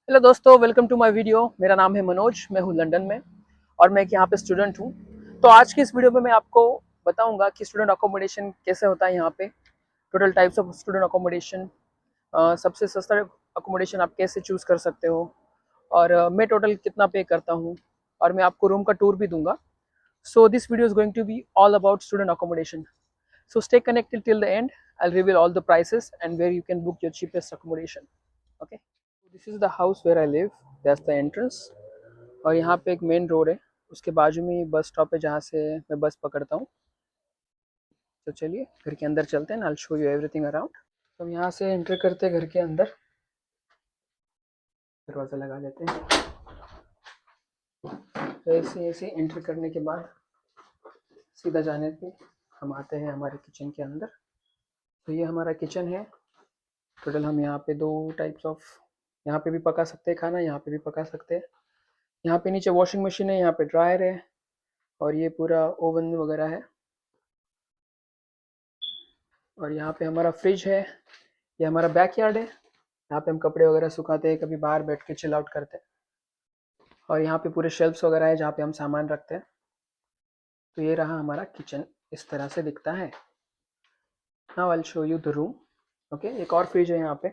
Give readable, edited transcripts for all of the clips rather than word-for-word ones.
Hello दोस्तों, welcome to my video. मेरा नाम है मनोज, मैं हूँ लंदन में और मैं यहाँ पे स्टूडेंट हूँ। तो आज की इस वीडियो में मैं आपको बताऊंगा कि स्टूडेंट अकोमोडेशन कैसे होता है यहाँ पे, total types of student accommodation, सबसे सस्ता अकोमोडेशन आप कैसे चूज़ कर सकते हो और मैं टोटल कितना पे करता हूँ और मैं आपको रूम का टूर भी दूंगा। So this video is going to be all about student accommodation. So stay connected till the end. I'll reveal all the prices and where you can book your cheapest accommodation. Okay. This is the house where I live. That's the entrance. और यहाँ पे एक main road है, उसके बाजू में ही bus stop है जहाँ से मैं बस पकड़ता हूँ। तो चलिए घर के अंदर चलते हैं। I show you everything around. तो हम यहाँ से एंटर करते हैं घर के अंदर, दरवाज़ा लगा लेते हैं। तो ऐसे ऐसे एंटर करने के बाद सीधा जाने पे हम आते हैं हमारे किचन के अंदर। तो ये हमारा किचन है। टोटल हम यहाँ पे दो टाइप्स ऑफ, यहाँ पे भी पका सकते हैं खाना, यहाँ पे भी पका सकते हैं। यहाँ पे नीचे वॉशिंग मशीन है, यहाँ पे ड्रायर है और ये पूरा ओवन वगैरह है। और यहाँ पे हमारा फ्रिज है। ये हमारा बैकयार्ड है, यहाँ पे हम कपड़े वगैरह सुखाते हैं, कभी बाहर बैठ के चिल आउट करते हैं। और यहाँ पे पूरे शेल्फ्स वगैरह है जहाँ पे हम सामान रखते हैं। तो ये रहा हमारा किचन, इस तरह से दिखता है। Now I will show you the room. Okay, एक और फ्रिज है यहाँ पे।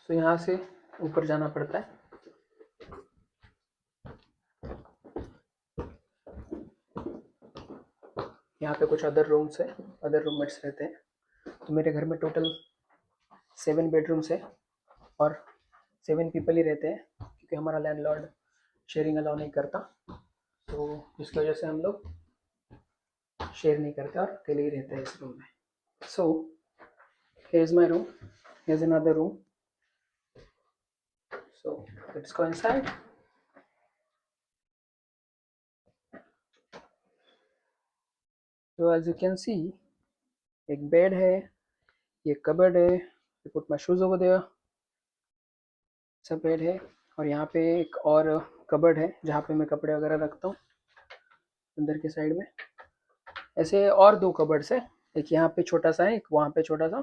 तो यहाँ से ऊपर जाना पड़ता है। यहाँ पे कुछ अदर रूम्स है, अदर रूममेट्स रहते हैं। तो मेरे घर में टोटल 7 बेडरूम्स है और 7 पीपल ही रहते हैं, क्योंकि हमारा लैंडलॉर्ड शेयरिंग अलाउ नहीं करता। तो इसकी वजह से हम लोग शेयर नहीं करते और अकेले ही रहते हैं इस रूम में। So here is my room, here is another room. So let's go inside. So as you can see, एक बेड है, ये कबर्ड है, I put my shoes over there, सब बेड है। और यहाँ पे एक और कबर्ड है जहाँ पे मैं कपड़े वगैरह रखता हूँ अंदर के साइड में। ऐसे और दो कबर्ड्स है, एक यहाँ पे छोटा सा है, एक वहाँ पे छोटा सा।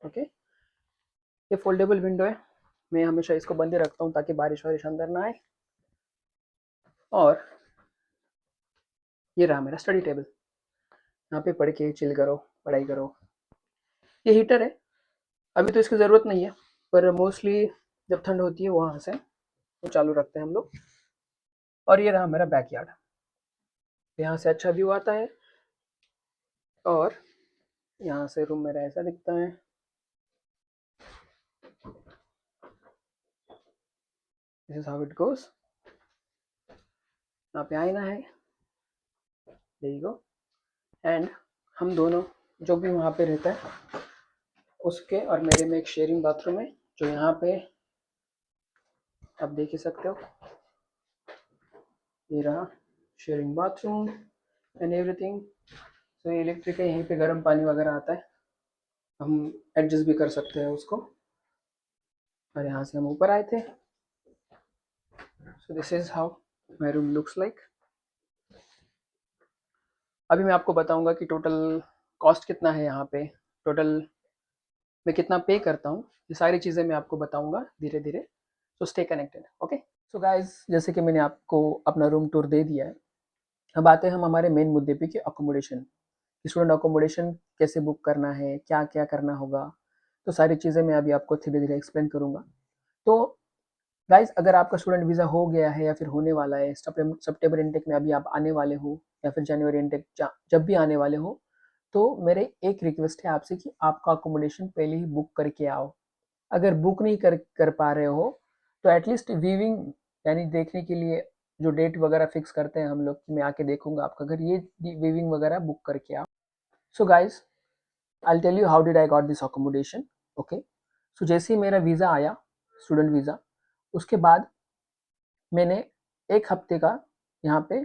ओके, ये फोल्डेबल विंडो है, मैं हमेशा इसको बंद ही रखता हूँ ताकि बारिश वारिश अंदर ना आए। और ये रहा मेरा स्टडी टेबल, यहाँ पे पढ़ के चिल करो, पढ़ाई करो। ये हीटर है, अभी तो इसकी ज़रूरत नहीं है, पर मोस्टली जब ठंड होती है वहाँ से तो चालू रखते हैं हम लोग। और ये रहा मेरा बैकयार्ड, यहाँ से अच्छा व्यू आता है। और यहाँ से रूम मेरा ऐसा दिखता है। This is how it goes. यहाँ पे आईना है, देयर यू गो। एंड हम दोनों जो भी वहाँ पे रहता है उसके और मेरे में एक शेयरिंग बाथरूम है, जो यहाँ पे आप देख ही सकते हो। ये रहा शेयरिंग बाथरूम एंड एवरीथिंग। तो ये इलेक्ट्रिक है, यहीं पे गर्म पानी वगैरह आता है, हम एडजस्ट भी कर सकते हैं उसको। और यहाँ से हम ऊपर आए थे। So this is how my room looks like. अभी मैं आपको बताऊंगा कि टोटल कॉस्ट कितना है यहाँ पे, टोटल मैं कितना पे करता हूँ। ये सारी चीज़ें मैं आपको बताऊंगा धीरे धीरे। So stay connected. Okay, so guys, जैसे कि मैंने आपको अपना रूम टूर दे दिया है, अब आते हैं हम हमारे मेन मुद्दे पे कि अकोमोडेशन, स्टूडेंट अकोमोडेशन कैसे बुक करना है, क्या क्या करना होगा। तो सारी चीज़ें मैं अभी आपको धीरे धीरे एक्सप्लेन करूँगा। तो गाइज, अगर आपका स्टूडेंट वीज़ा हो गया है या फिर होने वाला है, सितंबर इनटेक में अभी आप आने वाले हो या फिर जनवरी इनटेक जब भी आने वाले हो, तो मेरे एक रिक्वेस्ट है आपसे कि आपका अकोमोडेशन पहले ही बुक करके आओ। अगर बुक नहीं कर पा रहे हो तो एटलीस्ट वीविंग, यानी देखने के लिए जो डेट वगैरह फिक्स करते हैं हम लोग कि मैं आके देखूंगा आपका घर, ये वीविंग वगैरह बुक करके आओ। So guys, I tell you how did I got this accommodation. Okay, so जैसे ही मेरा वीज़ा आया, स्टूडेंट वीज़ा, उसके बाद मैंने एक हफ्ते का यहाँ पे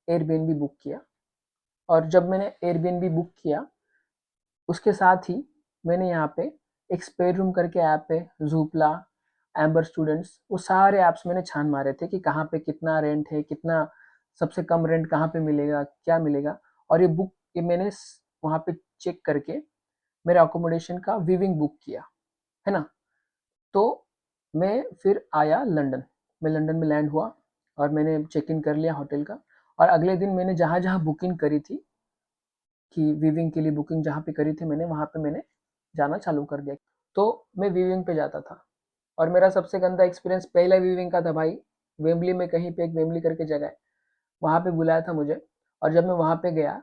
एयरबीएनबी बुक किया। और जब मैंने एयरबीएनबी बुक किया, उसके साथ ही मैंने यहाँ पे एक स्पेयर रूम करके ऐप है, जूपला, एम्बर स्टूडेंट्स, वो सारे ऐप्स मैंने छान मारे थे कि कहाँ पे कितना रेंट है, कितना सबसे कम रेंट कहाँ पे मिलेगा, क्या मिलेगा। और ये मैंने वहाँ पे चेक करके मेरे अकोमोडेशन का वीविंग बुक किया, है ना। तो मैं फिर आया लंदन। मैं लंदन में लैंड हुआ और मैंने चेक इन कर लिया होटल का, और अगले दिन मैंने जहाँ जहाँ बुकिंग करी थी कि वीविंग के लिए बुकिंग जहाँ पे करी थी मैंने, वहाँ पे मैंने जाना चालू कर दिया। तो मैं वीविंग पे जाता था, और मेरा सबसे गंदा एक्सपीरियंस पहला वीविंग का था भाई। वेम्बली में कहीं पे एक वेम्बली करके जगह है, वहाँ पे बुलाया था मुझे, और जब मैं वहाँ पे गया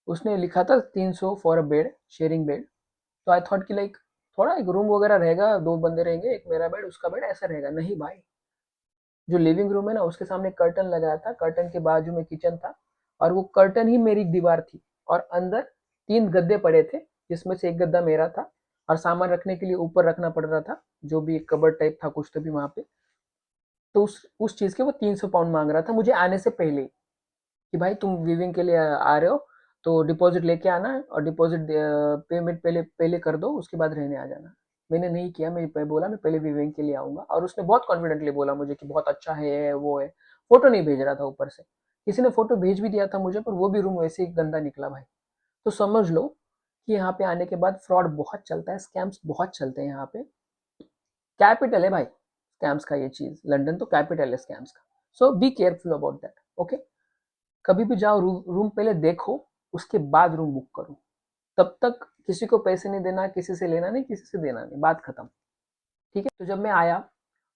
उसने लिखा था 300 for a bed, sharing bed. तो आई थॉट कि लाइक थोड़ा एक रूम वगैरह रहेगा, 2 बंदे रहेंगे, एक मेरा बेड उसका बेड, ऐसा रहेगा। नहीं भाई, जो लिविंग रूम है ना उसके सामने कर्टन लगाया था, कर्टन के बाजू में किचन था, और वो कर्टन ही मेरी दीवार थी, और अंदर 3 गद्दे पड़े थे, जिसमें से एक गद्दा मेरा था, और सामान रखने के लिए ऊपर रखना पड़ रहा था, जो भी एक कबर्ड टाइप था कुछ तो भी वहाँ पे। तो उस चीज़ के वो 300 पाउंड मांग रहा था मुझे आने से पहले ही, कि भाई तुम वीविंग के लिए आ रहे हो तो डिपॉजिट लेके आना है, और डिपॉजिट पेमेंट पहले पहले कर दो, उसके बाद रहने आ जाना। मैंने नहीं किया, मैं बोला मैं पहले वीविंग के लिए आऊँगा, और उसने बहुत कॉन्फिडेंटली बोला मुझे कि बहुत अच्छा है, वो है। फ़ोटो नहीं भेज रहा था ऊपर से, किसी ने फ़ोटो भेज भी दिया था मुझे, पर वो भी रूम वैसे ही गंदा निकला भाई। तो समझ लो कि यहाँ पे आने के बाद फ्रॉड बहुत चलता है, स्कैम्स बहुत चलते हैं यहाँ पे। कैपिटल है भाई स्कैम्स का ये चीज़, लंदन तो कैपिटल है स्कैम्स का। So be careful about that, okay. कभी भी जाओ रूम पहले देखो, उसके बाद रूम बुक करो। तब तक किसी को पैसे नहीं देना, किसी से लेना नहीं, किसी से देना नहीं, बात खत्म। ठीक है, तो जब मैं आया,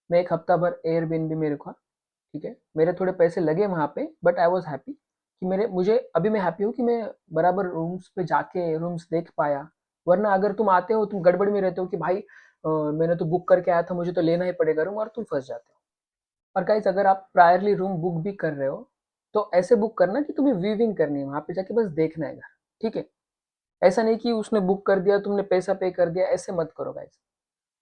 मैं एक हफ्ता भर एयरबीएनबी में रुका। ठीक है, मेरे थोड़े पैसे लगे वहाँ पे, बट आई वाज हैप्पी कि मेरे मुझे अभी मैं हैप्पी हूँ कि मैं बराबर रूम्स पे जाके रूम्स देख पाया। वरना अगर तुम आते हो, तुम गड़बड़ में रहते हो कि भाई मैंने तो बुक करके आया था, मुझे तो लेना ही पड़ेगा रूम, और तुम फंस जाते हो। और गाइस, अगर आप प्रायरली रूम बुक भी कर रहे हो, तो ऐसे बुक करना कि तुम्हें वीविंग करनी है, वहाँ पे जाके बस देखना है घर। ठीक है, ऐसा नहीं कि उसने बुक कर दिया, तुमने पैसा पे कर दिया, ऐसे मत करो गाइस।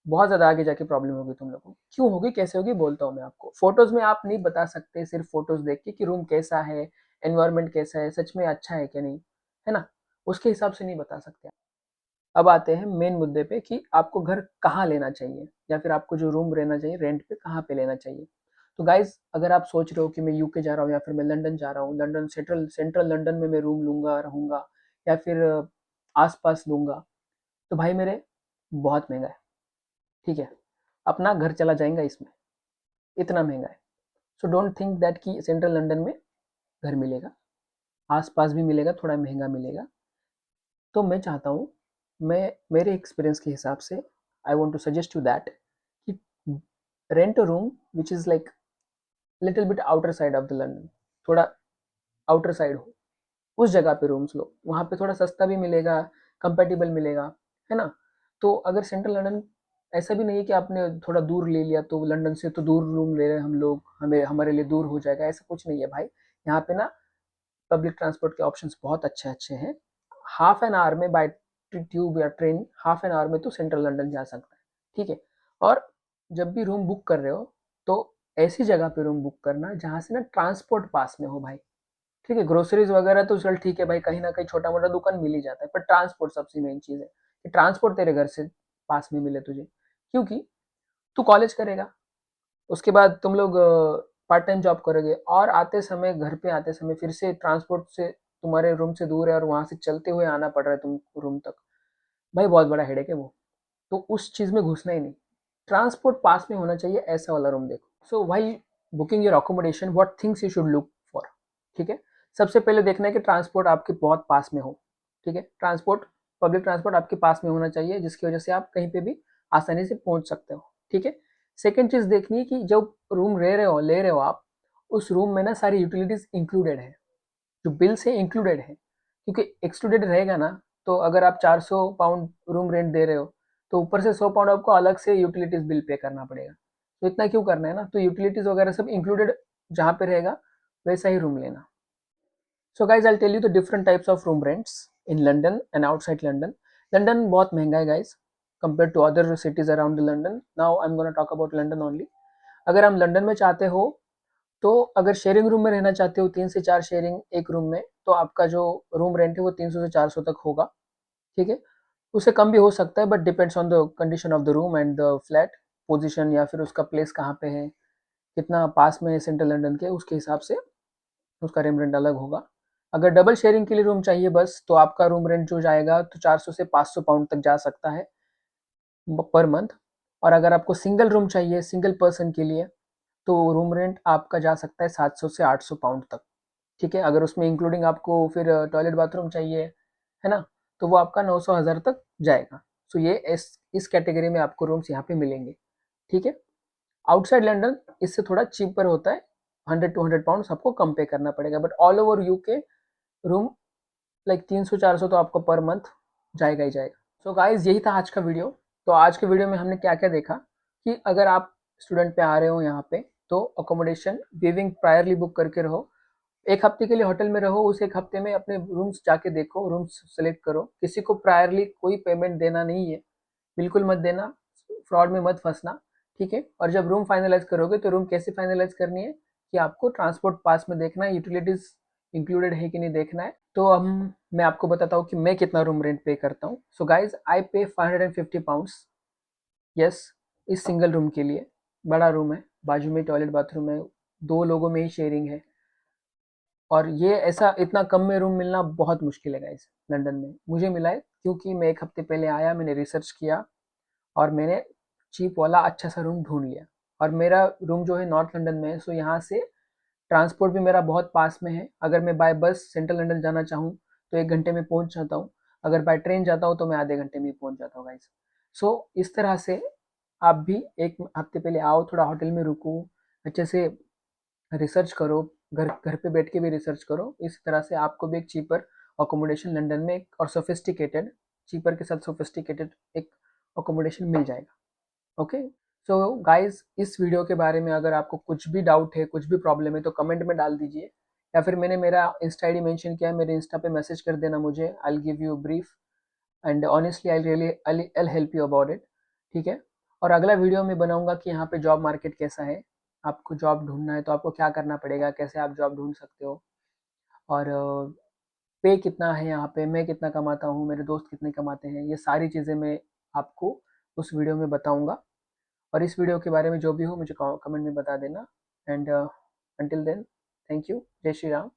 बहुत ज़्यादा आगे जाके प्रॉब्लम होगी तुम लोगों को। क्यों होगी, कैसे होगी, बोलता हूँ मैं आपको। फोटोज़ में आप नहीं बता सकते सिर्फ फोटोज़ देख के कि रूम कैसा है, एनवायरनमेंट कैसा है, सच में अच्छा है कि नहीं, है ना? उसके हिसाब से नहीं बता सकते। अब आते हैं मेन मुद्दे पे कि आपको घर कहाँ लेना चाहिए, या फिर आपको जो रूम रहना चाहिए रेंट पे कहाँ पे लेना चाहिए। तो गाइज, अगर आप सोच रहे हो कि मैं यूके जा रहा हूँ या फिर मैं लंदन जा रहा हूँ, लंदन सेंट्रल सेंट्रल लंदन में मैं रूम लूंगा रहूंगा, या फिर आसपास लूंगा, तो भाई मेरे बहुत महंगा है। ठीक है, अपना घर चला जाएगा इसमें, इतना महंगा है। सो डोंट थिंक दैट कि सेंट्रल लंदन में घर मिलेगा, आसपास भी मिलेगा, थोड़ा महंगा मिलेगा। तो मैं चाहता हूँ, मैं मेरे एक्सपीरियंस के हिसाब से I want to suggest you that कि rent a room which is like little bit outer side of the London, थोड़ा आउटर साइड हो, उस जगह पे रूम्स लो, वहाँ पे थोड़ा सस्ता भी मिलेगा, कंपेटेबल मिलेगा, है ना? तो अगर सेंट्रल लंदन, ऐसा भी नहीं है कि आपने थोड़ा दूर ले लिया तो लंदन से तो दूर रूम ले रहे हैं हम लोग, हमें हमारे लिए दूर हो जाएगा, ऐसा कुछ नहीं है भाई। यहाँ पे ना पब्लिक ट्रांसपोर्ट के ऑप्शंस बहुत अच्छे अच्छे हैं। हाफ एन आवर में बाय ट्यूब या ट्रेन, हाफ एन आवर में तो सेंट्रल लंदन जा सकता है। ठीक है, और जब भी रूम बुक कर रहे हो, तो ऐसी जगह पे रूम बुक करना जहाँ से ना ट्रांसपोर्ट पास में हो भाई। ठीक है, ग्रोसरीज वगैरह तो चल ठीक है भाई, कहीं ना कहीं छोटा मोटा दुकान मिल ही जाता है, पर ट्रांसपोर्ट सबसे मेन चीज़ है कि ट्रांसपोर्ट तेरे घर से पास में मिले तुझे। क्योंकि तू कॉलेज करेगा, उसके बाद तुम लोग पार्ट टाइम जॉब करोगे, और आते समय, घर पे आते समय फिर से ट्रांसपोर्ट से तुम्हारे रूम से दूर है, और वहां से चलते हुए आना पड़ रहा है तुम रूम तक, भाई बहुत बड़ा हेडेक है वो। तो उस चीज़ में घुसना ही नहीं, ट्रांसपोर्ट पास में होना चाहिए, ऐसा वाला रूम देखो। So while booking your accommodation, what things you should look for. ठीक है, सबसे पहले देखना है कि ट्रांसपोर्ट आपके बहुत पास में हो। ठीक है, ट्रांसपोर्ट, पब्लिक ट्रांसपोर्ट आपके पास में होना चाहिए, जिसकी वजह से आप कहीं पे भी आसानी से पहुंच सकते हो। ठीक है, सेकेंड चीज़ देखनी है कि जब रूम रह रहे हो, ले रहे हो आप, उस रूम में ना सारी यूटिलिटीज इंक्लूडेड है, जो बिल से इंक्लूडेड है। क्योंकि एक्सक्लूडेड रहेगा ना, तो अगर आप 400 पाउंड रूम रेंट दे रहे हो, तो ऊपर से 100 पाउंड आपको अलग से यूटिलिटीज बिल पे करना पड़ेगा। तो इतना क्यों करना है ना, तो यूटिलिटीज वगैरह सब इंक्लूडेड जहाँ पे रहेगा, वैसा ही रूम लेना। So guys, I tell you the different types of room rents in London and outside London. London बहुत महंगा है guys, compare to other cities around London. Now I am gonna talk about London only. अगर हम London में चाहते हो, तो अगर शेयरिंग रूम में रहना चाहते हो, 3 से 4 शेयरिंग एक रूम में, तो आपका जो रूम रेंट है वो 300 से 400 तक होगा। ठीक है, उससे कम भी हो सकता है, but depends on the condition of the room and the flat position, या फिर उसका प्लेस कहाँ पे है, कितना पास में है सेंट्रल लंदन के, उसके हिसाब से उसका रूम रेंट अलग होगा। अगर डबल शेयरिंग के लिए रूम चाहिए बस, तो आपका रूम रेंट जो जाएगा तो 400 से 500 पाउंड तक जा सकता है पर मंथ। और अगर आपको सिंगल रूम चाहिए सिंगल पर्सन के लिए, तो रूम रेंट आपका जा सकता है 700 से 800 पाउंड तक। ठीक है, अगर उसमें इंक्लूडिंग आपको फिर टॉयलेट बाथरूम चाहिए, है ना, तो वो आपका 900 हज़ार तक जाएगा। सो ये इस कैटेगरी में आपको रूम्स यहाँ पे मिलेंगे। ठीक है, आउटसाइड लंदन इससे थोड़ा चीपर होता है, 100-200 पाउंड आपको कम पे करना पड़ेगा, but all over UK room like 300-400 तो आपको पर मंथ जाएगा ही जाएगा। सो गाइज यही था आज का वीडियो। तो आज के वीडियो में हमने क्या क्या देखा कि अगर आप स्टूडेंट पे आ रहे हो यहाँ पे, तो अकोमोडेशन वीविंग प्रायरली बुक करके रहो। एक हफ्ते के लिए होटल में रहो, उस एक हफ्ते में अपने रूम्स जाके देखो, रूम्स सेलेक्ट करो। किसी को प्रायरली कोई पेमेंट देना नहीं है, बिल्कुल मत देना, फ्रॉड में मत फंसना। ठीक है, और जब रूम फाइनलाइज करोगे तो रूम कैसे फाइनलाइज करनी है कि आपको ट्रांसपोर्ट पास में देखना है, यूटिलिटीज इंक्लूडेड है कि नहीं देखना है। तो हम मैं आपको बताता हूँ कि मैं कितना रूम रेंट पे करता हूँ। सो गाइज आई पे 550 पाउंड्स, यस, इस सिंगल रूम के लिए। बड़ा रूम है, बाजू में टॉयलेट बाथरूम है, 2 लोगों में ही शेयरिंग है, और ये ऐसा इतना कम में रूम मिलना बहुत मुश्किल है गाइस लंदन में। मुझे मिला है क्योंकि मैं एक हफ्ते पहले आया, मैंने रिसर्च किया और मैंने चीप वाला अच्छा सा रूम ढूंढ लिया। और मेरा रूम जो है नॉर्थ लंदन में है, सो यहाँ से ट्रांसपोर्ट भी मेरा बहुत पास में है। अगर मैं बाय बस सेंट्रल लंदन जाना चाहूँ तो 1 घंटे में पहुँच जाता हूँ, अगर बाय ट्रेन जाता हूँ तो मैं आधे घंटे में ही पहुँच जाता हूँ गाइस। सो इस तरह से आप भी एक हफ्ते पहले आओ, थोड़ा होटल में रुको, अच्छे से रिसर्च करो, घर घर पे बैठ के भी रिसर्च करो। इस तरह से आपको भी एक चीपर अकोमोडेशन लंदन में और सोफिस्टिकेटेड, चीपर के साथ सोफिस्टिकेटेड एक अकोमोडेशन मिल जाएगा। ओके, सो गाइस इस वीडियो के बारे में अगर आपको कुछ भी डाउट है, कुछ भी प्रॉब्लम है, तो कमेंट में डाल दीजिए, या फिर मैंने मेरा इंस्टा आईडी मेंशन किया है, मेरे इंस्टा पे मैसेज कर देना मुझे। I will give you brief and honestly I really I help you about it. ठीक है, और अगला वीडियो में बनाऊंगा कि यहाँ पे जॉब मार्केट कैसा है। आपको जॉब ढूंढना है तो आपको क्या करना पड़ेगा, कैसे आप जॉब ढूंढ सकते हो, और पे कितना है यहाँ पे, मैं कितना कमाता हूँ, मेरे दोस्त कितने कमाते हैं, ये सारी चीज़ें मैं आपको उस वीडियो में बताऊंगा। और इस वीडियो के बारे में जो भी हो मुझे कमेंट में बता देना। And until then, thank you, जय श्री राम।